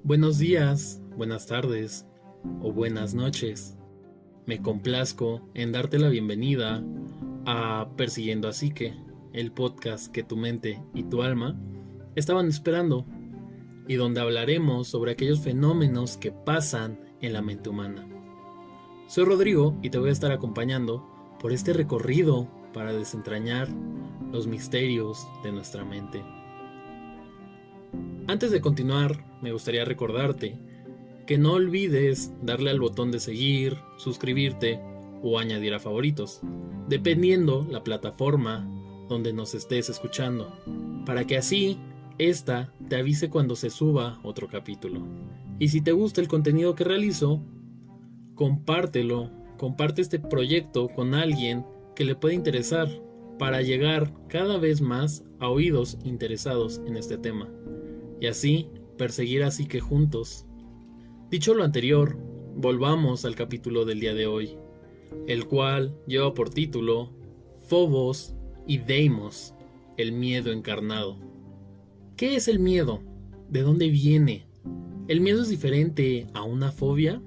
Buenos días, buenas tardes o buenas noches. Me complazco en darte la bienvenida a Persiguiendo a Psique, el podcast que tu mente y tu alma estaban esperando y donde hablaremos sobre aquellos fenómenos que pasan en la mente humana. Soy Rodrigo y te voy a estar acompañando por este recorrido para desentrañar los misterios de nuestra mente. Antes de continuar, me gustaría recordarte que no olvides darle al botón de seguir, suscribirte o añadir a favoritos, dependiendo la plataforma donde nos estés escuchando, para que así esta te avise cuando se suba otro capítulo. Y si te gusta el contenido que realizo, compártelo, comparte este proyecto con alguien que le pueda interesar para llegar cada vez más a oídos interesados en este tema. Y así perseguir a Psique juntos. Dicho lo anterior, volvamos al capítulo del día de hoy, el cual lleva por título Phobos y Deimos, el miedo encarnado. ¿Qué es el miedo? ¿De dónde viene? ¿El miedo es diferente a una fobia?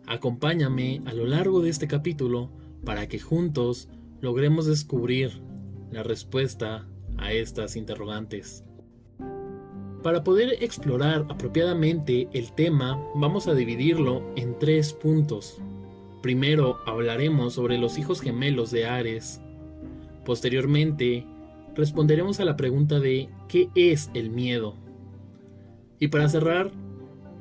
Acompáñame a lo largo de este capítulo para que juntos logremos descubrir la respuesta a estas interrogantes. Para poder explorar apropiadamente el tema, vamos a dividirlo en 3 puntos. Primero hablaremos sobre los hijos gemelos de Ares. Posteriormente, responderemos a la pregunta de ¿qué es el miedo? Y para cerrar,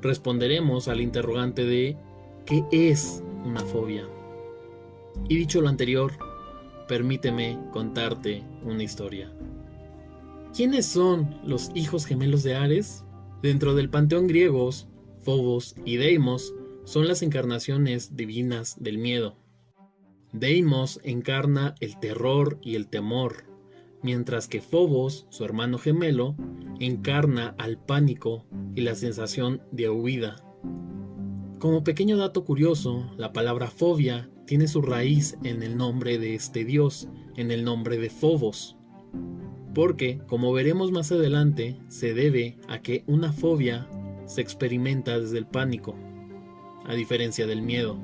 responderemos al interrogante de ¿qué es una fobia? Y dicho lo anterior, permíteme contarte una historia. ¿Quiénes son los hijos gemelos de Ares? Dentro del panteón griego, Phobos y Deimos son las encarnaciones divinas del miedo. Deimos encarna el terror y el temor, mientras que Phobos, su hermano gemelo, encarna al pánico y la sensación de huida. Como pequeño dato curioso, la palabra fobia tiene su raíz en el nombre de este dios, en el nombre de Phobos. Porque, como veremos más adelante, se debe a que una fobia se experimenta desde el pánico, a diferencia del miedo.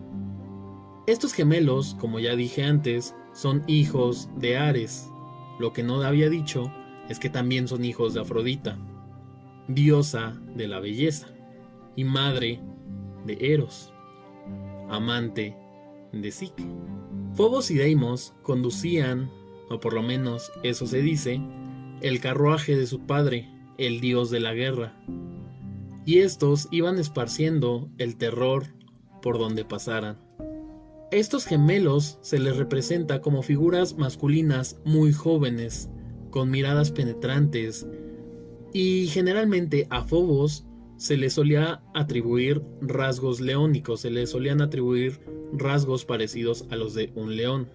Estos gemelos, como ya dije antes, son hijos de Ares. Lo que no había dicho es que también son hijos de Afrodita, diosa de la belleza, y madre de Eros, amante de Psique. Phobos y Deimos conducían, o por lo menos eso se dice, el carruaje de su padre, el dios de la guerra, y estos iban esparciendo el terror por donde pasaran. Estos gemelos se les representa como figuras masculinas muy jóvenes, con miradas penetrantes, y generalmente a Phobos se le solía atribuir rasgos leónicos, se le solían atribuir rasgos parecidos a los de un león.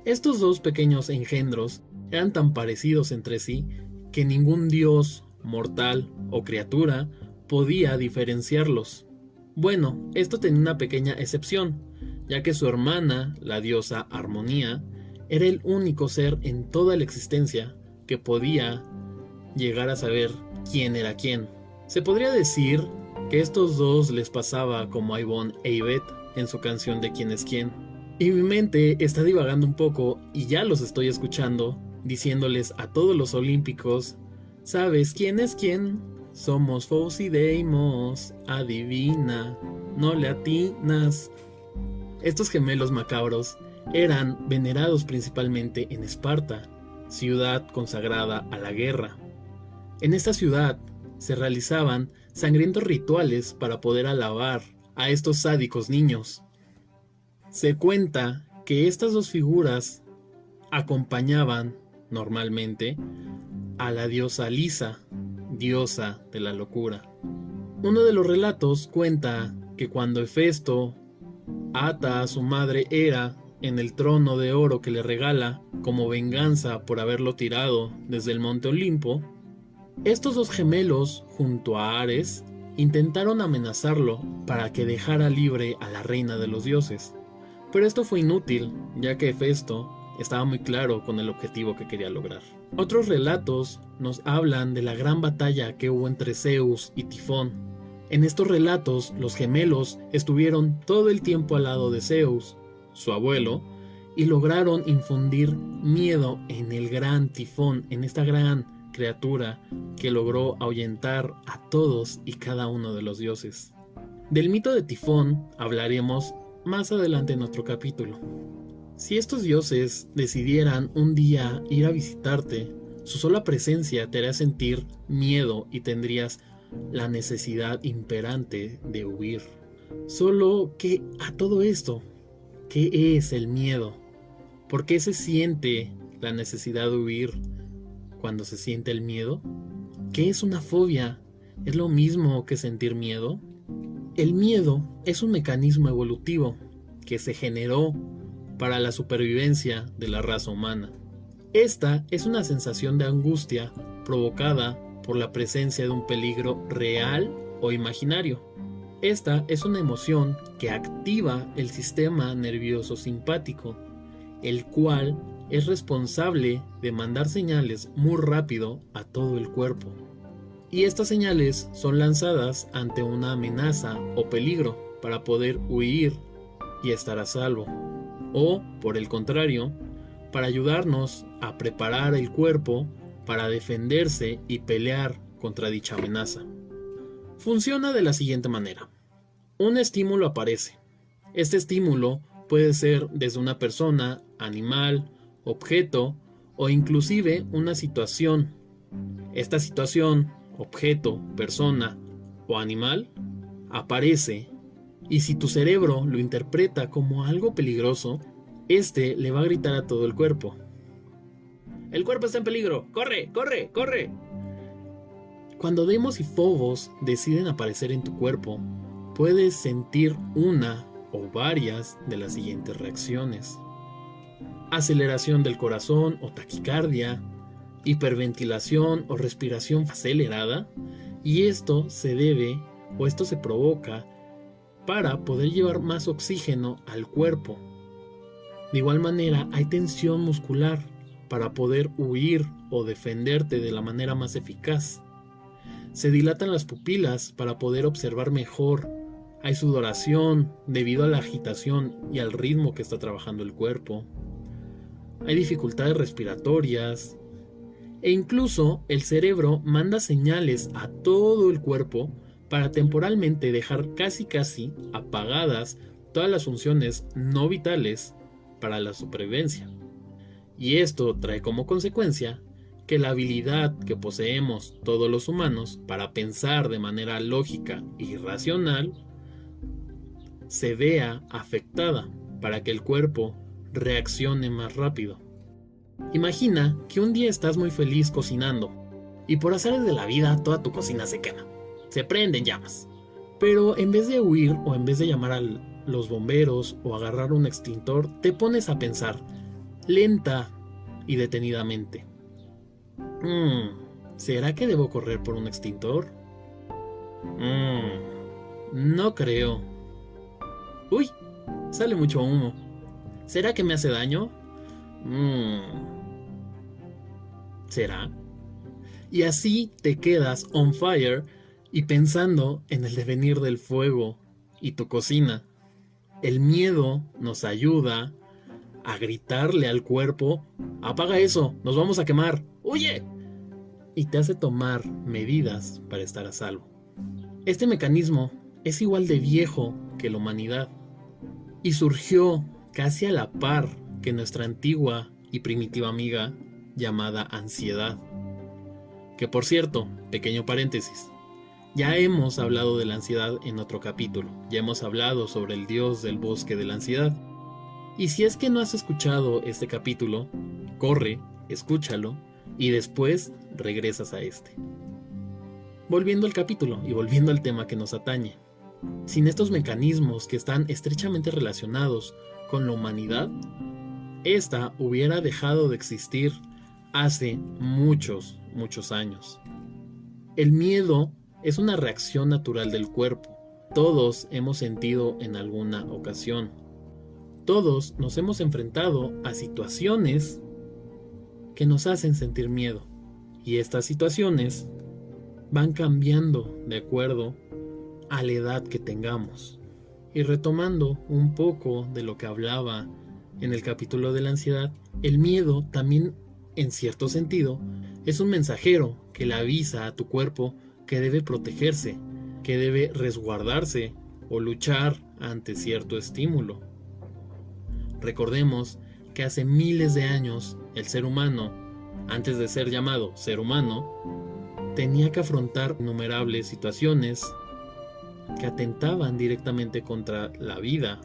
Estos dos pequeños engendros eran tan parecidos entre sí que ningún dios, mortal o criatura podía diferenciarlos. Bueno, esto tenía una pequeña excepción, ya que su hermana, la diosa Armonía, era el único ser en toda la existencia que podía llegar a saber quién era quién. Se podría decir que estos dos les pasaba como a Ivonne e Ivette en su canción de Quién es quién. Y mi mente está divagando un poco y ya los estoy escuchando, diciéndoles a todos los olímpicos, ¿sabes quién es quién? Somos Phobos y Deimos, adivina, no le atinas. Estos gemelos macabros eran venerados principalmente en Esparta, ciudad consagrada a la guerra. En esta ciudad se realizaban sangrientos rituales para poder alabar a estos sádicos niños. Se cuenta que estas dos figuras acompañaban normalmente a la diosa Lisa, diosa de la locura. Uno de los relatos cuenta que cuando Hefesto ata a su madre Hera en el trono de oro que le regala como venganza por haberlo tirado desde el monte Olimpo, estos dos gemelos junto a Ares intentaron amenazarlo para que dejara libre a la reina de los dioses. Pero esto fue inútil, ya que Hefesto estaba muy claro con el objetivo que quería lograr. Otros relatos nos hablan de la gran batalla que hubo entre Zeus y Tifón. En estos relatos, los gemelos estuvieron todo el tiempo al lado de Zeus, su abuelo, y lograron infundir miedo en el gran Tifón, en esta gran criatura que logró ahuyentar a todos y cada uno de los dioses. Del mito de Tifón hablaremos más adelante en otro capítulo. Si estos dioses decidieran un día ir a visitarte, su sola presencia te hará sentir miedo y tendrías la necesidad imperante de huir. Solo que a todo esto, ¿qué es el miedo? ¿Por qué se siente la necesidad de huir cuando se siente el miedo? ¿Qué es una fobia? ¿Es lo mismo que sentir miedo? El miedo es un mecanismo evolutivo que se generó para la supervivencia de la raza humana. Esta es una sensación de angustia provocada por la presencia de un peligro real o imaginario. Esta es una emoción que activa el sistema nervioso simpático, el cual es responsable de mandar señales muy rápido a todo el cuerpo. Y estas señales son lanzadas ante una amenaza o peligro para poder huir y estar a salvo. O, por el contrario, para ayudarnos a preparar el cuerpo para defenderse y pelear contra dicha amenaza. Funciona de la siguiente manera. Un estímulo aparece. Este estímulo puede ser desde una persona, animal, objeto o inclusive una situación. Esta situación, objeto, persona o animal aparece y si tu cerebro lo interpreta como algo peligroso, este le va a gritar a todo el cuerpo. ¡El cuerpo está en peligro! ¡Corre, corre, corre! Cuando Deimos y Phobos deciden aparecer en tu cuerpo, puedes sentir una o varias de las siguientes reacciones: aceleración del corazón o taquicardia, hiperventilación o respiración acelerada, y esto se provoca para poder llevar más oxígeno al cuerpo. De igual manera, hay tensión muscular para poder huir o defenderte de la manera más eficaz. Se dilatan las pupilas para poder observar mejor. Hay sudoración debido a la agitación y al ritmo que está trabajando el cuerpo. Hay dificultades respiratorias. E incluso el cerebro manda señales a todo el cuerpo para temporalmente dejar casi apagadas todas las funciones no vitales para la supervivencia. Y esto trae como consecuencia que la habilidad que poseemos todos los humanos para pensar de manera lógica y racional se vea afectada para que el cuerpo reaccione más rápido. Imagina que un día estás muy feliz cocinando y por azares de la vida toda tu cocina se quema, se prende en llamas. Pero en vez de huir o en vez de llamar a los bomberos o agarrar un extintor, te pones a pensar lenta y detenidamente: ¿será que debo correr por un extintor? No creo. Uy, sale mucho humo. ¿Será que me hace daño? ¿Será? Y así te quedas on fire y pensando en el devenir del fuego y tu cocina. El miedo nos ayuda a gritarle al cuerpo: apaga eso, nos vamos a quemar, ¡huye! Y te hace tomar medidas para estar a salvo. Este mecanismo es igual de viejo que la humanidad y surgió casi a la par que nuestra antigua y primitiva amiga llamada ansiedad. Que por cierto, pequeño paréntesis, ya hemos hablado de la ansiedad en otro capítulo, ya hemos hablado sobre el dios del bosque de la ansiedad. Y si es que no has escuchado este capítulo, corre, escúchalo y después regresas a este. Volviendo al capítulo y volviendo al tema que nos atañe, sin estos mecanismos que están estrechamente relacionados con la humanidad, esta hubiera dejado de existir hace muchos años. El miedo es una reacción natural del cuerpo. Todos hemos sentido en alguna ocasión. Todos nos hemos enfrentado a situaciones que nos hacen sentir miedo, y estas situaciones van cambiando de acuerdo a la edad que tengamos. Y retomando un poco de lo que hablaba en el capítulo de la ansiedad, el miedo también, en cierto sentido, es un mensajero que le avisa a tu cuerpo que debe protegerse, que debe resguardarse o luchar ante cierto estímulo. Recordemos que hace miles de años el ser humano, antes de ser llamado ser humano, tenía que afrontar innumerables situaciones que atentaban directamente contra la vida.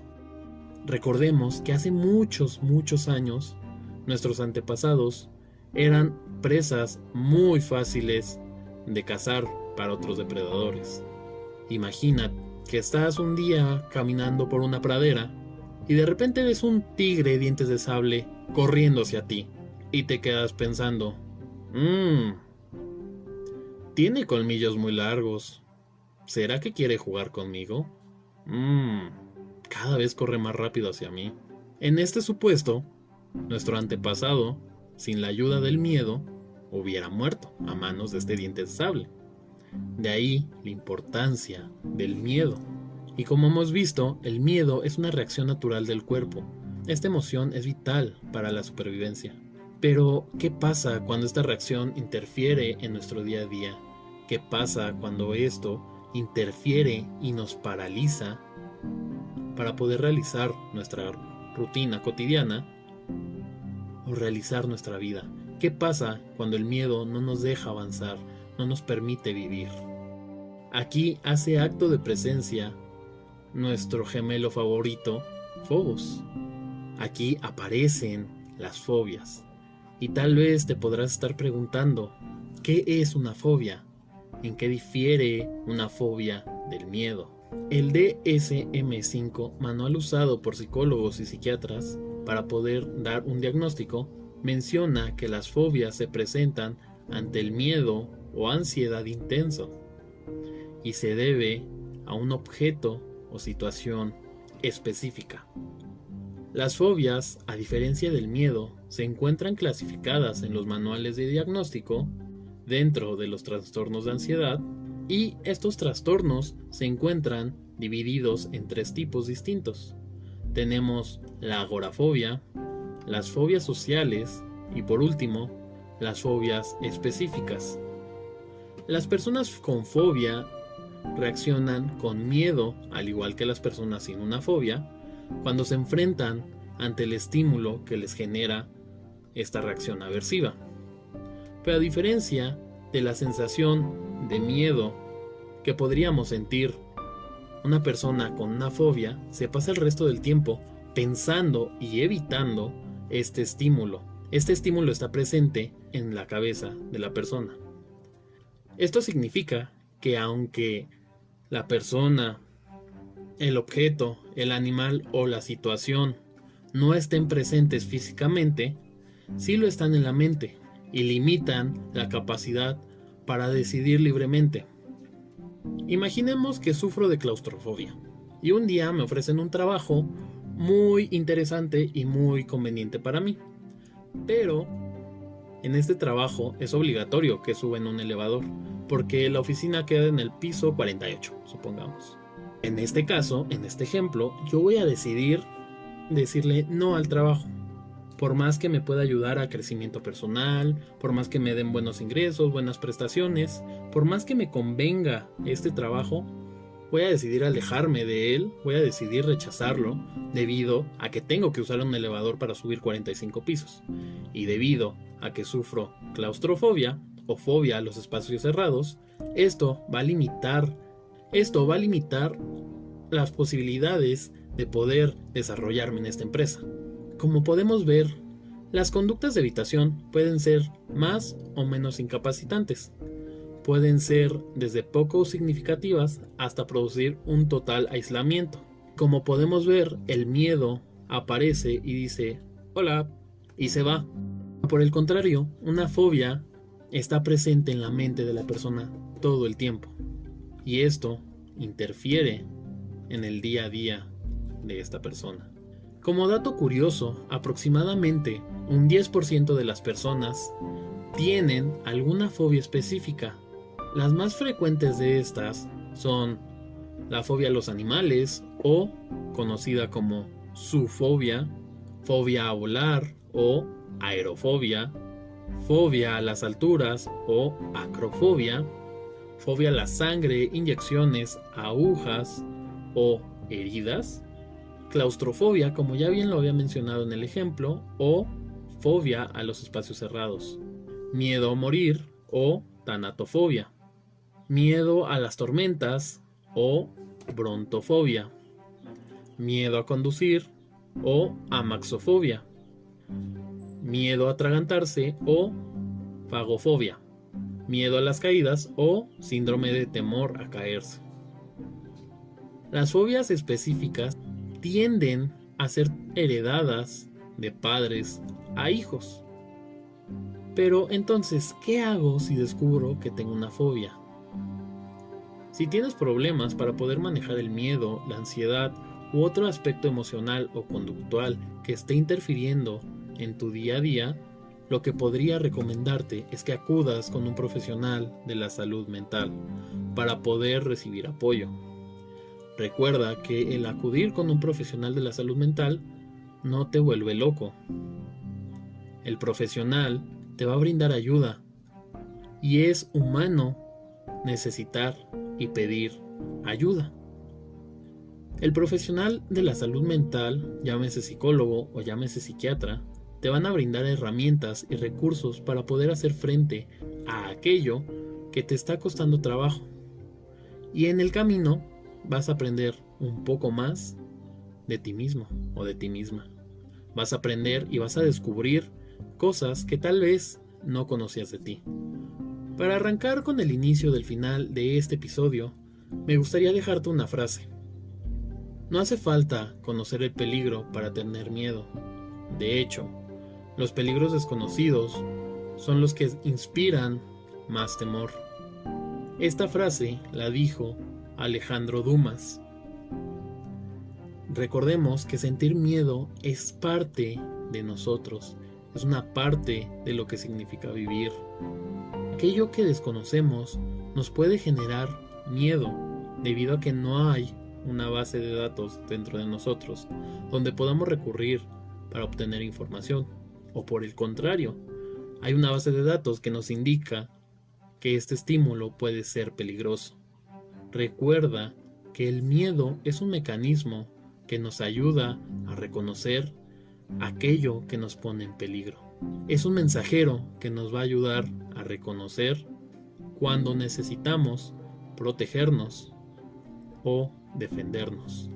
Recordemos que hace muchos años nuestros antepasados eran presas muy fáciles de cazar para otros depredadores. Imagina que estás un día caminando por una pradera y de repente ves un tigre de dientes de sable corriendo hacia ti y te quedas pensando, tiene colmillos muy largos, ¿será que quiere jugar conmigo? Cada vez corre más rápido hacia mí. En este supuesto, nuestro antepasado, sin la ayuda del miedo, hubiera muerto a manos de este diente de sable. De ahí la importancia del miedo. Y como hemos visto, el miedo es una reacción natural del cuerpo. Esta emoción es vital para la supervivencia. Pero, ¿qué pasa cuando esta reacción interfiere en nuestro día a día? ¿Qué pasa cuando esto interfiere y nos paraliza para poder realizar nuestra rutina cotidiana o realizar nuestra vida? ¿Qué pasa cuando el miedo no nos deja avanzar, no nos permite vivir? Aquí hace acto de presencia nuestro gemelo favorito, Fobos. Aquí aparecen las fobias. Y tal vez te podrás estar preguntando, ¿qué es una fobia? ¿En qué difiere una fobia del miedo? El DSM-5, manual usado por psicólogos y psiquiatras para poder dar un diagnóstico, menciona que las fobias se presentan ante el miedo o ansiedad intenso y se debe a un objeto o situación específica. Las fobias, a diferencia del miedo, se encuentran clasificadas en los manuales de diagnóstico dentro de los trastornos de ansiedad, y estos trastornos se encuentran divididos en 3 tipos distintos. Tenemos la agorafobia, las fobias sociales y por último, las fobias específicas. Las personas con fobia reaccionan con miedo, al igual que las personas sin una fobia, cuando se enfrentan ante el estímulo que les genera esta reacción aversiva. Pero a diferencia de la sensación de miedo que podríamos sentir, una persona con una fobia se pasa el resto del tiempo pensando y evitando este estímulo. Este estímulo está presente en la cabeza de la persona. Esto significa que aunque la persona, el objeto, el animal o la situación no estén presentes físicamente, sí lo están en la mente y limitan la capacidad para decidir libremente. Imaginemos que sufro de claustrofobia y un día me ofrecen un trabajo muy interesante y muy conveniente para mí, pero en este trabajo es obligatorio que suba en un elevador porque la oficina queda en el piso 48, supongamos. En este caso, en este ejemplo, yo voy a decirle no al trabajo. Por más que me pueda ayudar a crecimiento personal, por más que me den buenos ingresos, buenas prestaciones, por más que me convenga este trabajo, voy a decidir alejarme de él, voy a decidir rechazarlo debido a que tengo que usar un elevador para subir 45 pisos. Y debido a que sufro claustrofobia o fobia a los espacios cerrados, esto va a limitar las posibilidades de poder desarrollarme en esta empresa. Como podemos ver, las conductas de evitación pueden ser más o menos incapacitantes. Pueden ser desde poco significativas hasta producir un total aislamiento. Como podemos ver, el miedo aparece y dice hola y se va. Por el contrario, una fobia está presente en la mente de la persona todo el tiempo y esto interfiere en el día a día de esta persona. Como dato curioso, aproximadamente un 10% de las personas tienen alguna fobia específica. Las más frecuentes de estas son la fobia a los animales, o conocida como zoofobia, fobia a volar o aerofobia, fobia a las alturas o acrofobia, fobia a la sangre, inyecciones, agujas o heridas, claustrofobia, como ya bien lo había mencionado en el ejemplo, o fobia a los espacios cerrados, miedo a morir o tanatofobia, miedo a las tormentas o brontofobia, miedo a conducir o amaxofobia, miedo a atragantarse o fagofobia, miedo a las caídas o síndrome de temor a caerse. Las fobias específicas tienden a ser heredadas de padres a hijos. Pero entonces, ¿qué hago si descubro que tengo una fobia? Si tienes problemas para poder manejar el miedo, la ansiedad u otro aspecto emocional o conductual que esté interfiriendo en tu día a día, lo que podría recomendarte es que acudas con un profesional de la salud mental para poder recibir apoyo. Recuerda que el acudir con un profesional de la salud mental no te vuelve loco. El profesional te va a brindar ayuda y es humano necesitar y pedir ayuda. El profesional de la salud mental, llámese psicólogo o llámese psiquiatra, te van a brindar herramientas y recursos para poder hacer frente a aquello que te está costando trabajo. Y en el camino vas a aprender un poco más de ti mismo o de ti misma. Vas a aprender y vas a descubrir cosas que tal vez no conocías de ti. Para arrancar con el inicio del final de este episodio, me gustaría dejarte una frase. No hace falta conocer el peligro para tener miedo. De hecho, los peligros desconocidos son los que inspiran más temor. Esta frase la dijo Alejandro Dumas. Recordemos que sentir miedo es parte de nosotros, es una parte de lo que significa vivir. Aquello que desconocemos nos puede generar miedo debido a que no hay una base de datos dentro de nosotros donde podamos recurrir para obtener información, o por el contrario, hay una base de datos que nos indica que este estímulo puede ser peligroso. Recuerda que el miedo es un mecanismo que nos ayuda a reconocer aquello que nos pone en peligro. Es un mensajero que nos va a ayudar a reconocer cuando necesitamos protegernos o defendernos.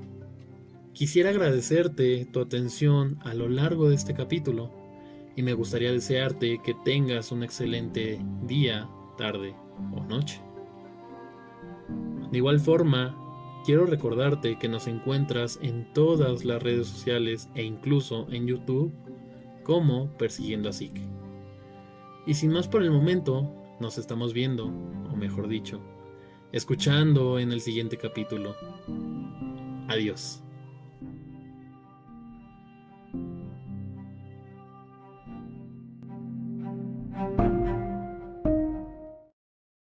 Quisiera agradecerte tu atención a lo largo de este capítulo y me gustaría desearte que tengas un excelente día, tarde o noche. De igual forma, quiero recordarte que nos encuentras en todas las redes sociales e incluso en YouTube como Persiguiendo a Psique. Y sin más por el momento, nos estamos viendo, o mejor dicho, escuchando en el siguiente capítulo. Adiós.